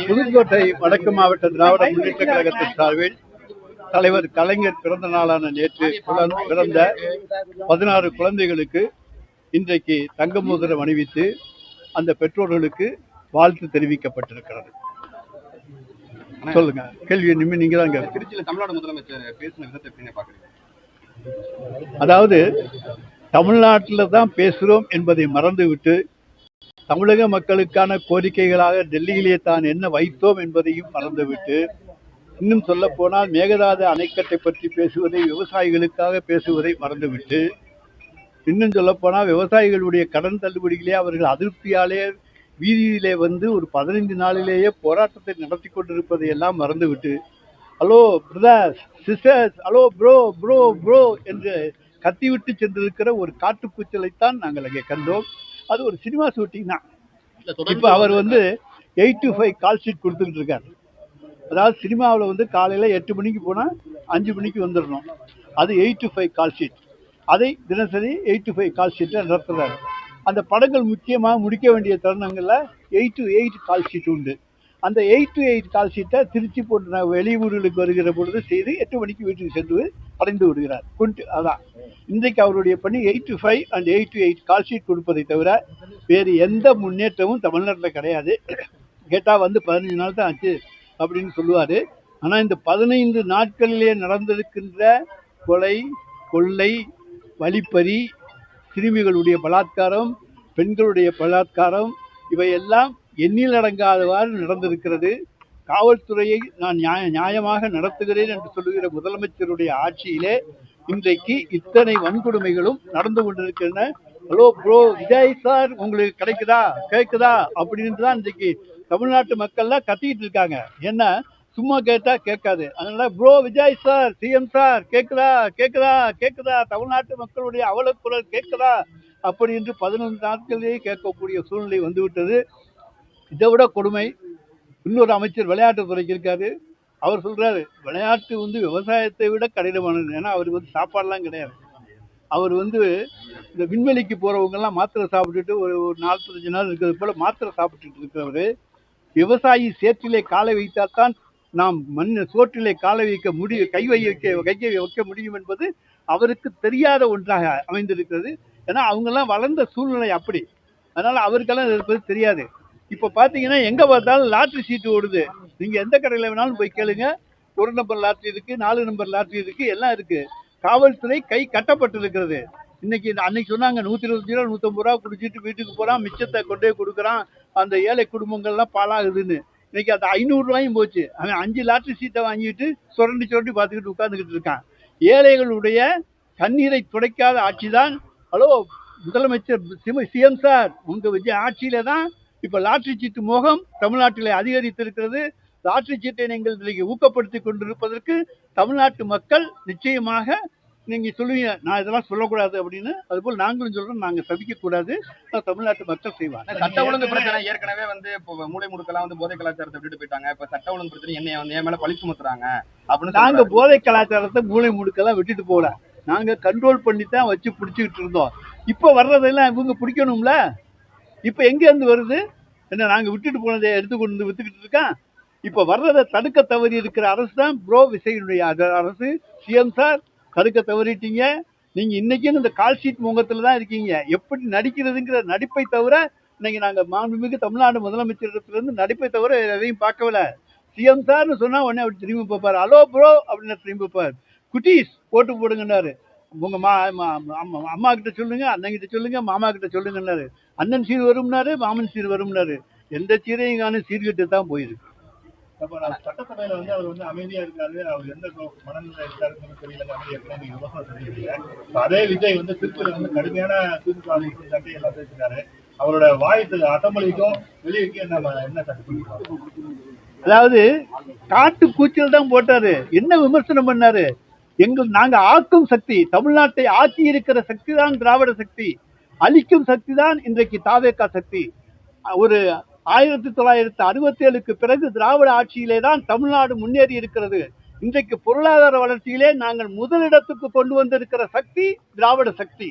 புதுக்கோட்டை வடக்கு மாவட்ட திராவிட முன்னேற்ற கழகத்தின் சார்பில் தலைவர் கலைஞர் பிறந்த நாளான நேற்று பிறந்த 16 குழந்தைகளுக்கு இன்றைக்கு தங்க மோதிரம் அணிவித்து அந்த பெற்றோர்களுக்கு வாழ்த்து தெரிவிக்கப்பட்டிருக்கிறது. சொல்லுங்க, கேள்வி நீங்க தான். திருச்சியில் தமிழ்நாடு முதலமைச்சர் பேசின விதத்தை எப்படி பாக்குறீங்க? அதாவது தமிழ்நாட்டில் தான் பேசுகிறோம் என்பதை மறந்துவிட்டு தமிழக மக்களுக்கான கோரிக்கைகளாக டெல்லியிலே தான் என்ன வைத்தோம் என்பதையும் மறந்துவிட்டு, இன்னும் சொல்ல போனால் மேகதாது அணைக்கட்டை பற்றி பேசுவதை, விவசாயிகளுக்காக பேசுவதை மறந்துவிட்டு, இன்னும் சொல்ல போனால் விவசாயிகளுடைய கடன் தள்ளுபடிகளே அவர்கள் அதிருப்தியாலே வீதியிலே வந்து ஒரு 15 நாளிலேயே போராட்டத்தை நடத்தி கொண்டிருப்பதை எல்லாம் மறந்துவிட்டு, hello brothers sisters, hello bro bro bro என்று கத்திவிட்டு சென்றிருக்கிற ஒரு காட்டுப்பூச்சலைத்தான் நாங்கள் அங்கே கண்டோம். அது ஒரு சினிமா ஷூட்டிங் தான். இப்போ அவர் வந்து 8 to 5 கால் ஷீட் கொடுத்துக்கிட்டு இருக்கார். அதாவது சினிமாவில் வந்து காலையில் 8 மணிக்கு போனால் 5 மணிக்கு வந்துடணும். அது 8 to 5 கால் ஷீட். அதை தினசரி 8 to 5 கால் ஷீட்டில் நடத்துகிறார். அந்த படங்கள் முக்கியமாக முடிக்க வேண்டிய தருணங்களில் 8 to 8 கால் ஷீட் உண்டு. அந்த 8 to 8 கால் ஷீட்டை திருச்சி போன்ற வெளியூர்களுக்கு வருகிற பொழுது செய்து 8 மணிக்கு வீட்டுக்கு சென்று அடைந்து விடுகிறார். அதான் இன்றைக்கு அவருடைய பணி 8 to 5 and 8 to 8 call sheet கொடுப்பதை தவிர வேறு எந்த முன்னேற்றமும் தமிழ்நாட்டில் கிடையாது. கேட்டால் வந்து 15 நாள் தான் ஆச்சு அப்படின்னு சொல்லுவார். ஆனால் இந்த 15 நாட்களிலே நடந்திருக்கின்ற கொலை, கொள்ளை, வழிப்பறி, சிறுமிகளுடைய பலாத்காரம், பெண்களுடைய பலாத்காரம், இவையெல்லாம் எண்ணில் அடங்காதவாறு நடந்திருக்கிறது. காவல்துறையை நான் நியாயமாக நடத்துகிறேன் என்று சொல்லுகிற முதலமைச்சருடைய ஆட்சியிலே இன்றைக்கு இத்தனை வன்கொடுமைகளும் நடந்து கொண்டிருக்கின்றன. ஹலோ ப்ரோ விஜய் சார், உங்களுக்கு கிடைக்குதா கேட்குதா அப்படின்னு தான் இன்றைக்கு தமிழ்நாட்டு மக்கள்லாம் கத்திக்கிட்டு இருக்காங்க. என்ன சும்மா கேட்டா கேட்காது. அதனால bro Vijay sir, CM sir, கேட்குதா கேட்குதா கேட்குதா, தமிழ்நாட்டு மக்களுடைய அவலக்குரல் கேட்குதா அப்படி என்று 15 நாட்களிலேயே கேட்கக்கூடிய சூழ்நிலை வந்துவிட்டது. இதை விட கொடுமை இன்னொரு அமைச்சர் விளையாட்டுத்துறைக்கு இருக்காரு. அவர் சொல்றாரு விளையாட்டு வந்து விவசாயத்தை விட கடினமானது. ஏன்னா அவருக்கு வந்து சாப்பாடுலாம் கிடையாது. அவர் வந்து இந்த விண்வெளிக்கு போறவங்கெல்லாம் மாத்திரை சாப்பிட்டுட்டு ஒரு 45 நாள் இருக்கிறது போல மாத்திரை சாப்பிட்டுட்டு இருக்கிறவர், விவசாயி சேற்றிலே காலை வைத்தால்தான் நாம் சோற்றிலே காலை வைக்க முடியும், கையை வைக்க முடியும் என்பது அவருக்கு தெரியாத ஒன்றாக அமைந்திருக்கிறது. ஏன்னா அவங்கெல்லாம் வளர்ந்த சூழ்நிலை அப்படி. அதனால அவருக்கெல்லாம் இருப்பது தெரியாது. இப்போ பார்த்தீங்கன்னா எங்கே பார்த்தாலும் லாட்ரி சீட்டு ஓடுது. நீங்கள் எந்த கடையில் வேணாலும் போய் கேளுங்க. 1 நம்பர் லாட்ரி இருக்குது, 4 நம்பர் லாட்ரி இருக்குது, எல்லாம் இருக்குது. காவல்துறை கை கட்டப்பட்டிருக்கிறது. அன்னைக்கு சொன்னாங்க 120 ரூபா 150 ரூபா குடிச்சிட்டு வீட்டுக்கு போகிறான், மிச்சத்தை கொண்டே கொடுக்குறான், அந்த ஏழை குடும்பங்கள்லாம் பாழாகுதுன்னு. இன்னைக்கு அது 500 ரூபாயும் போச்சு. அவன் 5 லாட்ரி சீட்டை வாங்கிட்டு சுரண்டி பார்த்துக்கிட்டு உட்காந்துக்கிட்டு இருக்கான். ஏழைகளுடைய கண்ணீரை துடைக்காத ஆட்சி தான். ஹலோ முதலமைச்சர் சிஎம் சார், உங்கள் விஜய் ஆட்சியில தான் இப்போ லாட்ரி சீட்டு மோகம் தமிழ்நாட்டில் அதிகரித்திருக்கிறது. லாட்ரி சீட்டை நீங்கள் இன்றைக்கு ஊக்கப்படுத்தி கொண்டிருப்பதற்கு தமிழ்நாட்டு மக்கள் நிச்சயமாக நீங்கள் சொல்லுவீங்க, நான் இதெல்லாம் சொல்லக்கூடாது அப்படின்னு. அதுபோல் நாங்களும் சொல்கிறோம், நாங்கள் சபிக்கக்கூடாது, தமிழ்நாட்டு மக்கள் செய்வாங்க. சட்ட ஒழுங்கு பிரச்சனை ஏற்கனவே வந்து இப்போ மூளை முடுக்கெல்லாம் வந்து போதை கலாச்சாரத்தை விட்டுட்டு போயிட்டாங்க. இப்போ சட்ட ஒழுங்கு பிரச்சனை என்னைய வந்து என் மேலே பழி சுமத்துறாங்க அப்படின்னு. நாங்கள் போதை கலாச்சாரத்தை மூளை முடுக்கெல்லாம் விட்டுட்டு போகல, நாங்கள் கண்ட்ரோல் பண்ணி தான் வச்சு பிடிச்சிக்கிட்டு இருந்தோம். இப்போ வர்றதெல்லாம் இவங்க பிடிக்கணும்ல. இப்போ எங்கேருந்து வருது? என்ன நாங்கள் விட்டுட்டு போனதை எடுத்துக்கொண்டு வந்து வித்துக்கிட்டு இருக்கான். இப்போ வர்றதை தடுக்க தவறி இருக்கிற அரசு தான் ப்ரோ விஜயனுடைய அரசு. சிஎம் சார், தடுக்க தவறிட்டீங்க. நீங்கள் இன்றைக்கும் இந்த கால் ஷீட் முகத்தில் தான் இருக்கீங்க. எப்படி நடிக்கிறதுங்கிற நடிப்பை தவிர இன்னைக்கு நாங்கள் மாண்புமிகு தமிழ்நாடு முதலமைச்சரிடத்துலேருந்து நடிப்பை தவிர எதையும் பார்க்கவில்லை. சிஎம் சார்னு சொன்னால் உடனே அப்படி திரும்பி பார்ப்பார். ஹலோ ப்ரோ அப்படின்னு திரும்பி பார்ப்பார். குட்டீஸ் ஓட்டு போடுங்கன்னாரு. உங்கள் அம்மா கிட்ட சொல்லுங்க, அண்ணன் கிட்ட சொல்லுங்க, மாமா கிட்ட சொல்லுங்கன்னாரு. அண்ணன் சீர் வரும்னாரு, மாமன் சீர் வரும்னாரு. எந்த சீரையும் காணும், சீர்கிட்டு தான் போயிருக்கு. சட்டசபையில வந்து அவர் வந்து அமைதியா இருக்காரு, அவர் எந்த மனநிலை இருக்காருன்னு தெரியல. அதே விஜய் வந்து திருச்சியில வந்து கடுமையான திமுக சட்டை எல்லாம் பேசினாரு. அவரோட வாய்ப்பு அசம்பிளிக்கும் வெளியே நம்ம என்ன சட்டம்? அதாவது காட்டு கூச்சல் தான் போட்டாரு. என்ன விமர்சனம் பண்ணாரு? நாங்க ஆக்கும் சக்தி, தமிழ்நாட்டை ஆக்கி இருக்கிற சக்தி தான் திராவிட சக்தி, அழிக்கும் சக்தி தான் இன்றைக்கு தாவேகா சக்தி. ஒரு 1967க்கு பிறகு திராவிட ஆட்சியிலே தான் தமிழ்நாடு முன்னேறி இருக்கிறது. இன்றைக்கு பொருளாதார வளர்ச்சியிலே நாங்கள் முதலிடத்துக்கு கொண்டு வந்திருக்கிற சக்தி திராவிட சக்தி.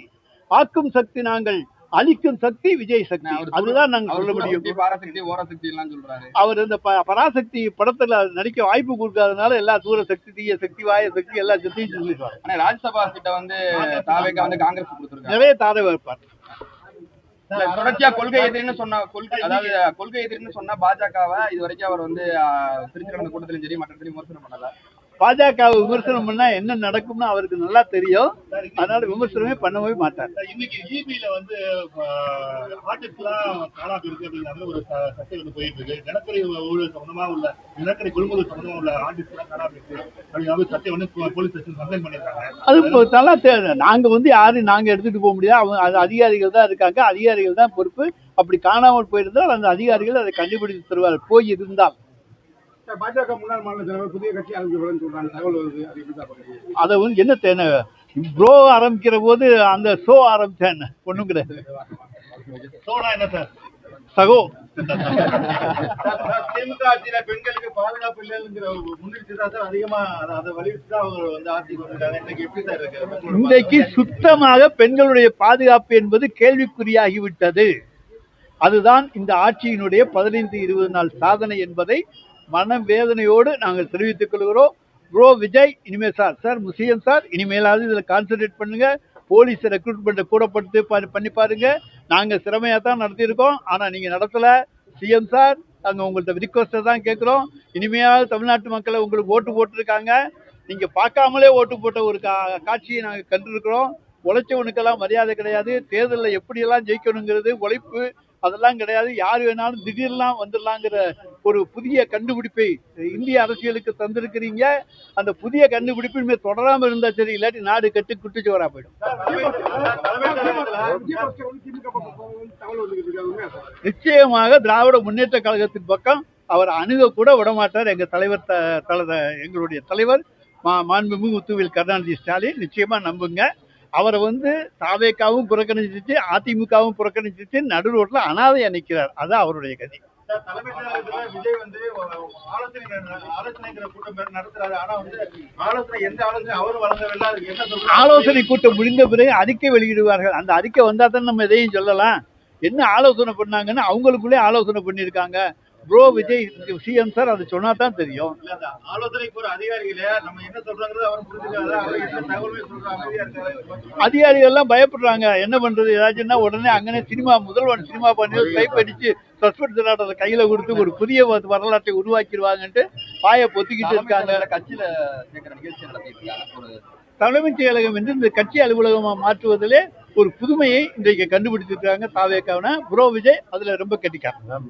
ஆக்கும் சக்தி நாங்கள். அழிக்கும் சக்தி விஜய் சக்தி. அதுதான் நாங்க சொல்ல முடியும். பாராசக்தி ஓரசக்தி எல்லாம் சொல்றாரு. அவர் இந்த பராசக்தி படத்துல நடிக்க வாய்ப்பு கொடுக்காதனால எல்லா தூர சக்தி, தீய சக்தி, வாய சக்தி எல்லா சக்தியும் சொல்லிடுவாங்க. ஆனா ராஜ்யசபா கிட்ட வந்து தாவேகா வந்து காங்கிரஸ் கொடுத்திருக்காங்க. நிறைய தாரை வைப்பார். தொடர்ச்சியா கொள்கை எதிரின்னு சொன்ன பாஜகவை இது வரைக்கும் அவர் வந்து திருச்சி நடந்த கூட்டத்திலும் சரி மற்றத்திலும் விமர்சனம் பண்ணல. பாஜகவை விமர்சனம் பண்ணா என்ன நடக்கும்னு அவருக்கு நல்லா தெரியும். அதனால விமர்சனமே பண்ணவே மாட்டார். இன்னைக்கு ஈபில வந்து ஆர்டிஸ்ட்லாம் காணாம இருக்கு அப்படிங்கிற ஒரு சர்ச்சை வந்து போயிட்டு இருக்கு. நிலக்கரி ஊழல் சம்பந்தமா உள்ள நிலக்கரி கொள்முதல் சம்பந்தமா உள்ள ஆர்டிஸ்ட்லாம் காணாம இருக்கு அப்படிங்கிற சர்ச்சை வந்து போலீஸ் ஸ்டேஷன் கம்ப்ளைண்ட் பண்ணிருக்காங்க. அது நல்லா நாங்க வந்து யாரும் நாங்க எடுத்துட்டு போக முடியாது. அவங்க அது அதிகாரிகள் தான் இருக்காங்க. அதிகாரிகள் தான் பொறுப்பு. அப்படி காணாமல் போயிருந்தால் அந்த அதிகாரிகள் அதை கண்டுபிடித்து தருவார். போய் இருந்தால் பாஜக முன்னாள் மாநில தலைவர் புதிய கட்சி ஆரம்பிக்கப்படும்னு சொல்றாங்க. தகவல் வருது. அதை வந்து என்ன தேனை ப்ரோ ஆரம்பிக்கிற போது அந்த ஷோ ஆரம்பிச்சேன் ஒண்ணும் கிடையாது. என்ன சார் சகோ திமுக ஆட்சியில பெண்களுக்கு பாதுகாப்பு இல்லைங்கிற முன்னெடுத்து தான் அதிகமா அதை வலியுறுத்தி தான் அவங்க வந்து ஆட்சிக்கு வந்திருக்காங்க. இன்னைக்கு எப்படி சார் இருக்கு? இன்றைக்கு சுத்தமாக பெண்களுடைய பாதுகாப்பு என்பது கேள்விக்குறியாகிவிட்டது. அதுதான் இந்த ஆட்சியினுடைய 15-20 நாள் சாதனை என்பதை மனம் வேதனையோடு நாங்கள் தெரிவித்துக் கொள்கிறோம். ப்ரோ விஜய் இனிமேல் சார் முசியம் சார் இனிமேலாவது இதில் கான்சன்ட்ரேட் பண்ணுங்க. போலீஸ் ரெக்ரூட்மெண்ட்டை கூடப்படுத்தி பண்ணி பாருங்க. நாங்கள் திறமையாக தான் நடத்தியிருக்கோம். ஆனால் நீங்கள் நடத்தலை. சிஎம் சார் நாங்கள் உங்கள்கிட்ட ரிக்வஸ்ட்டை தான் கேட்குறோம். இனிமையாவது தமிழ்நாட்டு மக்களை உங்களுக்கு ஓட்டு போட்டிருக்காங்க. நீங்கள் பார்க்காமலே ஓட்டு போட்ட ஒரு காட்சியை நாங்கள் கண்டிருக்கிறோம். உழைச்சவனுக்கெல்லாம் மரியாதை கிடையாது. தேர்தலில் எப்படியெல்லாம் ஜெயிக்கணுங்கிறது உழைப்பு அதெல்லாம் கிடையாது. யார் வேணாலும் திடீர்லாம் வந்துடலாங்கிற ஒரு புதிய கண்டுபிடிப்பை இந்திய அரசியலுக்கு தந்திருக்கிறீங்க. அந்த புதிய கண்டுபிடிப்பு தொடராமல் இருந்தா சரி, இல்லாட்டி நாடு கட்டு குட்டிச்சோரா போயிடும். நிச்சயமாக திராவிட முன்னேற்ற கழகத்தின் பக்கம் அவர் அணுக கூட விடமாட்டார். எங்க தலைவர் எங்களுடைய தலைவர் மாண்புமிகு முத்துவேல் கருணாநிதி ஸ்டாலின் நிச்சயமா நம்புங்க. அவரை வந்து தாவேகாவும் புறக்கணிச்சிட்டு அதிமுகவும் புறக்கணிச்சிட்டு நடு ரோட்ல அனாதையா நிற்கிறார். அதான் அவருடைய கதி. தலைமை செயலகத்துல விஜய் வந்து ஆலோசனைங்கிற கூட்டம் நடத்துறாரு. ஆனா வந்து ஆலோசனை எந்த ஆலோசனை அவரும் வழங்கவில்லை. அதுக்கு என்ன சொல்றாங்க? ஆலோசனை கூட்டம் முடிந்த பிறகு அறிக்கை வெளியிடுவார்கள். அந்த அறிக்கை வந்தா தான் நம்ம எதையும் சொல்லலாம். என்ன ஆலோசனை பண்ணாங்கன்னு அவங்களுக்குள்ளே ஆலோசனை பண்ணியிருக்காங்க. ப்ரோ விஜய் சிஎம் சார் அதை சொன்னா தான் தெரியும். ஆலோசனைக்கு ஒரு அதிகாரிகளே நம்ம என்ன சொல்றாங்கிறது அவரும் புரிஞ்சுக்காத. அவர் என்ன தகவலுமே சொல்றாங்க. அதிகாரிகள் எல்லாம் பயப்படுறாங்க. என்ன பண்றது? ஏதாச்சும்னா உடனே அங்கனே முதல்வன் சினிமா பண்ணி டைப் அடிச்சு சஸ்பெண்ட் ஆர்டரை கையில கொடுத்து ஒரு புதிய வரலாற்றை உருவாக்கிடுவாங்கன்ட்டு பாய பொத்திக்கிட்டு இருக்காங்க. கட்சியில கேட்கிற நிகழ்ச்சி நடத்திட்டு தலைமைச் செயலகம் என்று இந்த கட்சி அலுவலகமா மாற்றுவதிலே ஒரு புதுமையை இன்றைக்கு கண்டுபிடிச்சிருக்காங்க தாவேக்கான. ப்ரோ விஜய் அதுல ரொம்ப கெட்டிக்காரன்.